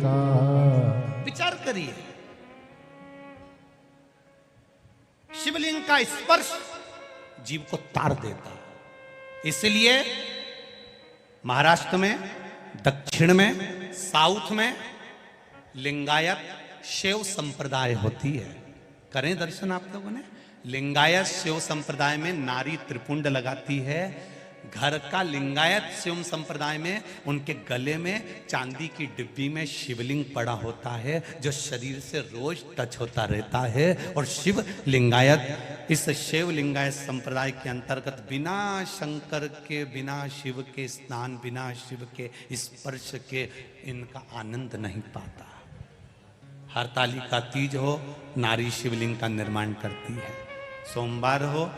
देता। विचार करिए, शिवलिंग का स्पर्श जीव को तार देता। इसलिए महाराष्ट्र में, दक्षिण में, साउथ में लिंगायत शिव संप्रदाय होती है। करें दर्शन आप लोगों ने। लिंगायत शिव संप्रदाय में नारी त्रिपुंड लगाती है। घर का लिंगायत शिव संप्रदाय में उनके गले में चांदी की डिब्बी में शिवलिंग पड़ा होता है, जो शरीर से रोज टच होता रहता है। और शिव लिंगायत, इस शिव लिंगायत संप्रदाय के अंतर्गत बिना शंकर के, बिना शिव के स्नान, बिना शिव के स्पर्श के इनका आनंद नहीं पाता। हरतालिका तीज हो, नारी शिवलिंग का निर्माण करती है। सोमवार हो,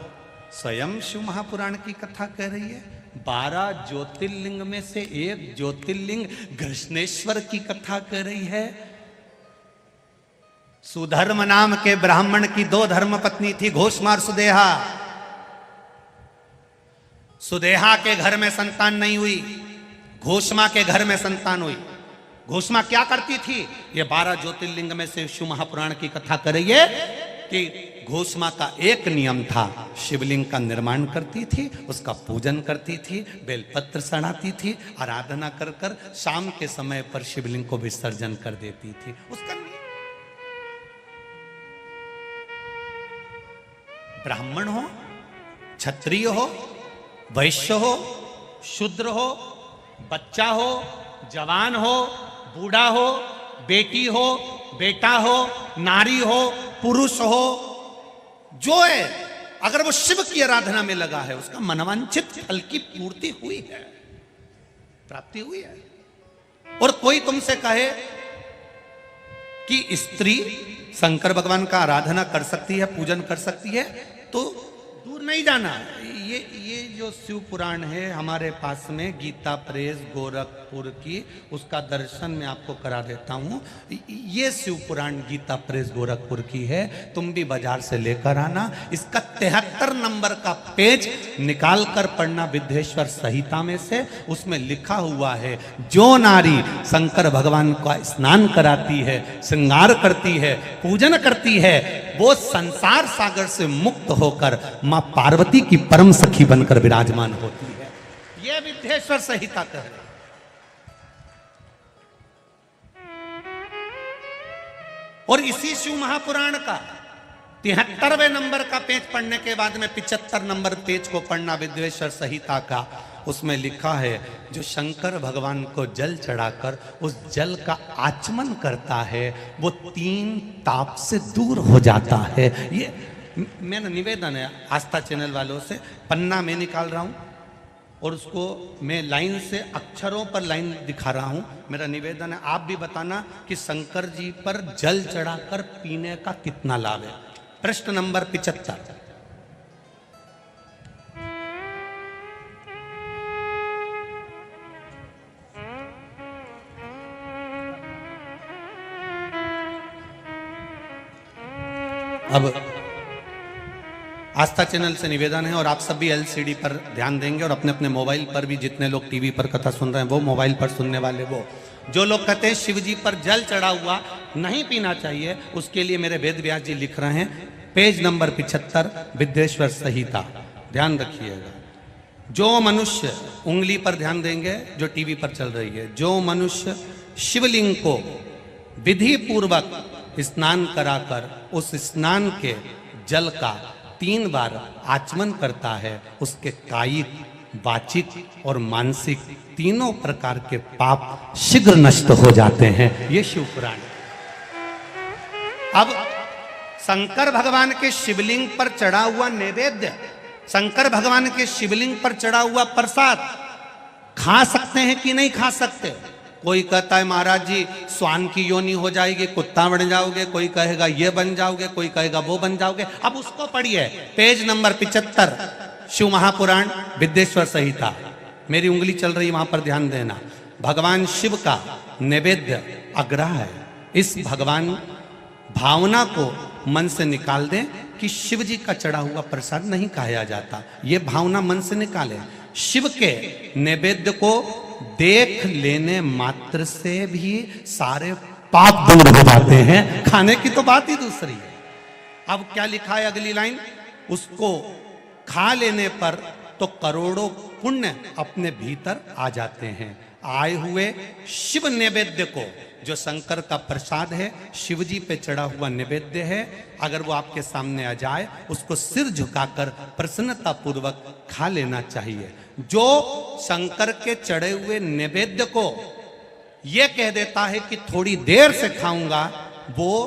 स्वयं शिव महापुराण की कथा कह रही है। 12 ज्योतिर्लिंग में से एक ज्योतिर्लिंग घृष्णेश्वर की कथा कह रही है। सुधर्म नाम के ब्राह्मण की 2 धर्म पत्नी थी, घोषमार सुदेहा। सुदेहा के घर में संतान नहीं हुई, घोषमा के घर में संतान हुई। घोषमा क्या करती थी? ये 12 ज्योतिर्लिंग में से शिव महापुराण की कथा कर रही है कि घोषमा का एक नियम था, शिवलिंग का निर्माण करती थी, उसका पूजन करती थी, बेलपत्र चढ़ाती थी, आराधना कर कर शाम के समय पर शिवलिंग को विसर्जन कर देती थी। उसका ब्राह्मण हो, क्षत्रिय हो, वैश्य हो, शूद्र हो, बच्चा हो, जवान हो, बूढ़ा हो, बेटी हो, बेटा हो, नारी हो, पुरुष हो, जो है अगर वो शिव की आराधना में लगा है, उसका मनवांछित फल की पूर्ति हुई है, प्राप्ति हुई है। और कोई तुमसे कहे कि स्त्री शंकर भगवान का आराधना कर सकती है, पूजन कर सकती है, तो दूर नहीं जाना। ये जो शिव पुराण है हमारे पास में, गीता प्रेस गोरखपुर की, उसका दर्शन मैं आपको करा देता हूँ। ये शिव पुराण गीता प्रेस गोरखपुर की है, तुम भी बाजार से लेकर आना। इसका 73 नंबर का पेज निकाल कर पढ़ना विद्येश्वर संहिता में से। उसमें लिखा हुआ है, जो नारी शंकर भगवान का स्नान कराती है, श्रृंगार करती है, पूजन करती है, वो संसार सागर से मुक्त होकर मां पार्वती की परम सखी बनकर विराजमान होती है। यह विद्येश्वर संहिता कह रही। और इसी शिव महापुराण का 73वें नंबर का पेज पढ़ने के बाद में 75 नंबर पेज को पढ़ना विद्येश्वर संहिता का। उसमें लिखा है, जो शंकर भगवान को जल चढ़ाकर उस जल का आचमन करता है, वो 3 ताप से दूर हो जाता है। ये मेरा निवेदन है आस्था चैनल वालों से। पन्ना मैं निकाल रहा हूं और उसको मैं लाइन से, अक्षरों पर लाइन दिखा रहा हूं। मेरा निवेदन है, आप भी बताना कि शंकर जी पर जल चढ़ाकर पीने का कितना लाभ है। प्रश्न नंबर 75। अब आस्था चैनल से निवेदन है, और आप सब भी एलसीडी पर ध्यान देंगे, और अपने अपने मोबाइल पर भी, जितने लोग टीवी पर कथा सुन रहे हैं वो, मोबाइल पर सुनने वाले वो, जो लोग कहते हैं शिव जी पर जल चढ़ा हुआ नहीं पीना चाहिए, उसके लिए मेरे वेद व्यास जी लिख रहे हैं, पेज नंबर 75 विद्येश्वर संहिता। ध्यान रखिएगा, जो मनुष्य, उंगली पर ध्यान देंगे जो टीवी पर चल रही है, जो मनुष्य शिवलिंग को विधि पूर्वक स्नान कराकर उस स्नान के जल का 3 बार आचमन करता है, उसके कायिक, वाचिक और मानसिक तीनों प्रकार के पाप शीघ्र नष्ट हो जाते हैं। ये शिव पुराण। अब शंकर भगवान के शिवलिंग पर चढ़ा हुआ नैवेद्य, शंकर भगवान के शिवलिंग पर चढ़ा हुआ प्रसाद खा सकते हैं कि नहीं खा सकते? कोई कहता है महाराज जी स्वान की योनि हो जाएगी, कुत्ता बन जाओगे, कोई कहेगा ये बन जाओगे, कोई कहेगा वो बन जाओगे। अब उसको पढ़िए, पेज नंबर 75 शिव महापुराण विद्येश्वर संहिता। मेरी उंगली चल रही, वहां पर ध्यान देना। भगवान शिव का नैवेद्य अग्रह है। इस भगवान भावना को मन से निकाल दें कि शिव जी का चढ़ा हुआ प्रसाद नहीं खाया जाता, ये भावना मन से निकालें। शिव के नैवेद्य को देख लेने मात्र से भी सारे पाप दूर हो जाते हैं। खाने की तो बात ही दूसरी है। अब क्या लिखा है अगली लाइन, उसको खा लेने पर तो करोड़ों पुण्य अपने भीतर आ जाते हैं। आए हुए शिव नैवेद्य को, जो शंकर का प्रसाद है, शिव जी पे चढ़ा हुआ नैवेद्य है, अगर वो आपके सामने आ जाए उसको सिर झुकाकर प्रसन्नता पूर्वक खा लेना चाहिए। जो शंकर के चढ़े हुए नैवेद्य को ये कह देता है कि थोड़ी देर से खाऊंगा, वो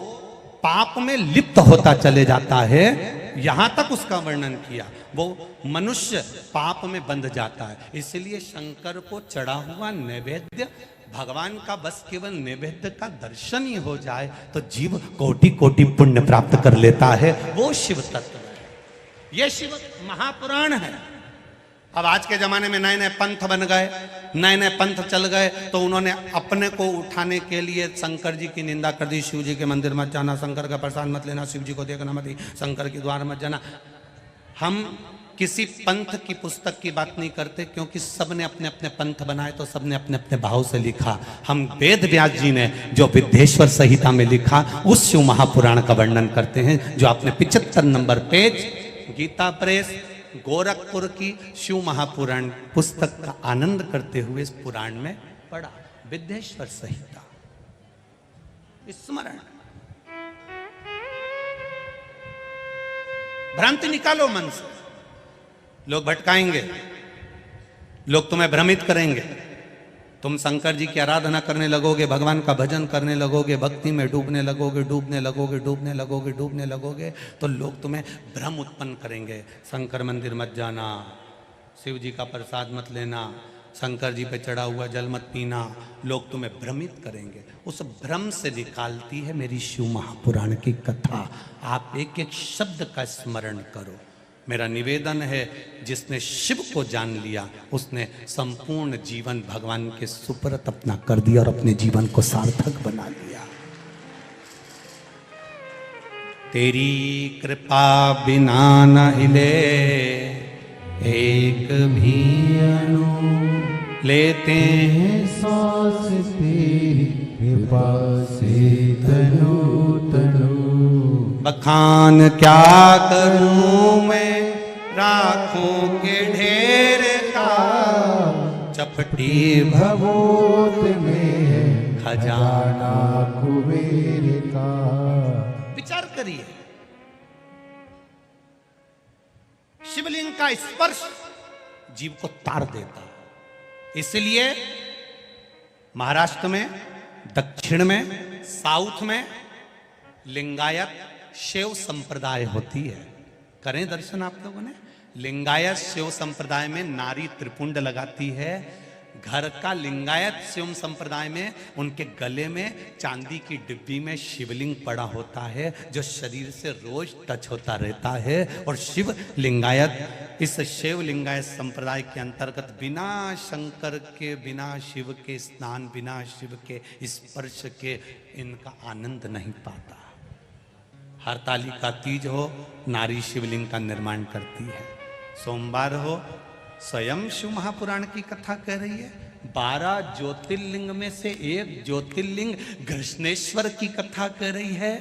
पाप में लिप्त होता चले जाता है। यहां तक उसका वर्णन किया, वो मनुष्य पाप में बंध जाता है। इसलिए शंकर को चढ़ा हुआ नैवेद्य, भगवान का बस केवल नैवेद्य का दर्शन ही हो जाए तो जीव कोटि कोटि पुण्य प्राप्त कर लेता है। वो शिव तत्व है, ये शिव महापुराण है। अब आज के जमाने में नए नए पंथ बन गए, नए नए पंथ चल गए, तो उन्होंने अपने को उठाने के लिए शंकर जी की निंदा कर दी। शिव जी के मंदिर मत जाना, शंकर का प्रसाद मत लेना, शिव जी को देखना मत, शंकर के द्वार मत जाना। हम किसी पंथ की पुस्तक की बात नहीं करते, क्योंकि सबने अपने अपने पंथ बनाए तो सबने अपने अपने भाव से लिखा। हम वेद व्यास जी ने जो विद्येश्वर संहिता में लिखा, उस शिव महापुराण का वर्णन करते हैं, जो आपने 75 number page Gita press Gorakhpur की शिव महापुराण पुस्तक का आनंद करते हुए इस पुराण में पढ़ा। विद्येश्वर संहिता स्मरण। भ्रांति निकालो मन से। लोग भटकाएंगे, लोग तुम्हें भ्रमित करेंगे, तुम शंकर जी की आराधना करने लगोगे, भगवान का भजन करने लगोगे, भक्ति में डूबने लगोगे, डूबने लगोगे, डूबने लगोगे, डूबने लगोगे, तो लोग तुम्हें भ्रम उत्पन्न करेंगे। शंकर मंदिर मत जाना, शिव जी का प्रसाद मत लेना, शंकर जी पे चढ़ा हुआ जल मत पीना, लोग तुम्हें भ्रमित करेंगे। उस भ्रम से निकालती है मेरी शिव महापुराण की कथा। आप एक एक शब्द का स्मरण करो। मेरा निवेदन है, जिसने शिव को जान लिया उसने संपूर्ण जीवन भगवान के सुपुर्द अपना कर दिया और अपने जीवन को सार्थक बना लिया। तेरी कृपा बिना न हिले एक भी अणु, लेते हैं सांस तेरी कृपा से तनु तनु। बखान क्या करूं मैं राखों के ढेर का, चपटी भभूत में खजाना कुबेर का। विचार करिए, शिवलिंग का स्पर्श जीव को तार देता। इसलिए महाराष्ट्र में, दक्षिण में, साउथ में लिंगायत शिव संप्रदाय होती है। करें दर्शन आप लोगों ने। लिंगायत शिव संप्रदाय में नारी त्रिपुंड लगाती है। घर का लिंगायत शिव संप्रदाय में उनके गले में चांदी की डिब्बी में शिवलिंग पड़ा होता है, जो शरीर से रोज टच होता रहता है। और शिव लिंगायत, इस शिव लिंगायत संप्रदाय के अंतर्गत बिना शंकर के, बिना शिव के स्नान, बिना शिव के स्पर्श के इनका आनंद नहीं पाता। हरतालिका तीज हो, नारी शिवलिंग का निर्माण करती है। सोमवार हो, स्वयं शिव महापुराण की कथा कह रही है। 12 ज्योतिर्लिंग में से एक ज्योतिर्लिंग घृष्णेश्वर की कथा कर रही है।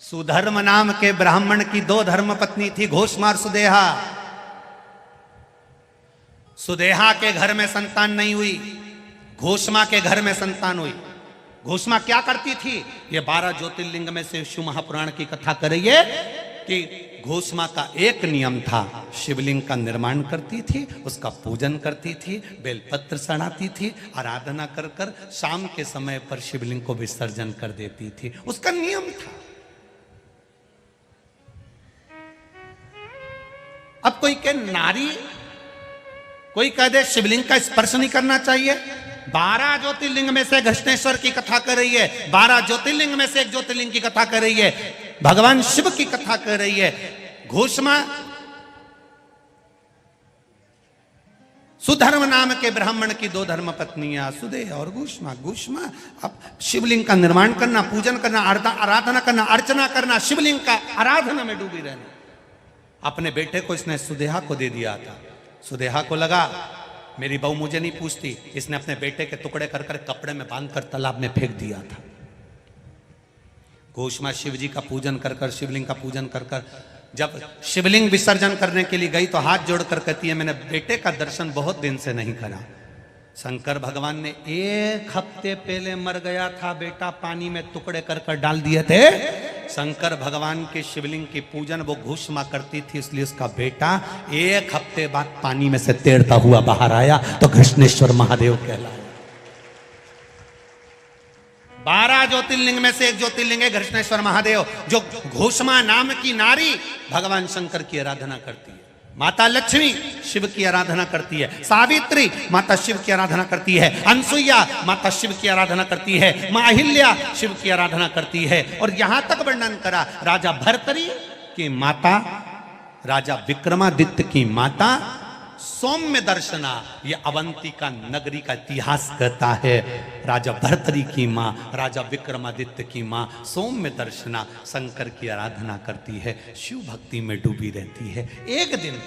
सुधर्म नाम के ब्राह्मण की 2 धर्म पत्नी थी, घोषमार सुदेहा। सुदेहा के घर में संतान नहीं हुई, घोषमा के घर में संतान हुई। घोषमा क्या करती थी? ये 12 ज्योतिर्लिंग में से शिव महापुराण की कथा कर रही है कि घोषमा का एक नियम था, शिवलिंग का निर्माण करती थी, उसका पूजन करती थी, बेलपत्र चढ़ाती थी, आराधना कर कर शाम के समय पर शिवलिंग को विसर्जन कर देती थी। उसका नियम था। अब कोई कहे नारी, कोई कह दे शिवलिंग का स्पर्श नहीं करना चाहिए। 12 ज्योतिर्लिंग में से घृष्णेश्वर की कथा कर रही है, 12 ज्योतिर्लिंग में से एक ज्योतिर्लिंग की कथा कर रही है, भगवान शिव की कथा कर रही है। घोषमा सुधर्म नाम के ब्राह्मण की 2 धर्म पत्नियां, सुदे और घोषमा। घोषमा अब शिवलिंग का निर्माण करना, पूजन करना, आराधना करना, अर्चना करना, शिवलिंग का आराधना में डूबी रहना। अपने बेटे को इसने सुदेहा को दे दिया था। सुदेहा को लगा मेरी बहू मुझे नहीं पूछती, इसने अपने बेटे के टुकड़े कर कर कपड़े में बांध कर तालाब में फेंक दिया था। घोषमा शिव जी का पूजन कर कर, शिवलिंग का पूजन कर कर, जब शिवलिंग विसर्जन करने के लिए गई तो हाथ जोड़कर कहती है मैंने बेटे का दर्शन बहुत दिन से नहीं करा। शंकर भगवान ने 1 हफ्ते पहले मर गया था बेटा, पानी में टुकड़े कर कर डाल दिए थे। शंकर भगवान के शिवलिंग की पूजन वो घोषमा करती थी, इसलिए उसका बेटा 1 हफ्ते बाद पानी में से तैरता हुआ बाहर आया तो कृष्णेश्वर महादेव कहलाया। 12 ज्योतिर्लिंग में से एक ज्योतिर्लिंग है कृष्णेश्वर महादेव, जो घोषमा नाम की नारी भगवान शंकर की आराधना करती है। माता लक्ष्मी शिव की आराधना करती है, सावित्री माता शिव की आराधना करती है, अनसुईया माता शिव की आराधना करती है, मां अहिल्या शिव की आराधना करती है। और यहां तक वर्णन करा राजा भर्तरी की माता, राजा विक्रमादित्य की माता सौम्य दर्शना, ये अवंतिका नगरी का इतिहास कहता है। राजा भर्तरी की मां, राजा विक्रमादित्य की मां सौम्य दर्शना शंकर की आराधना करती है, शिव भक्ति में डूबी रहती है। एक दिन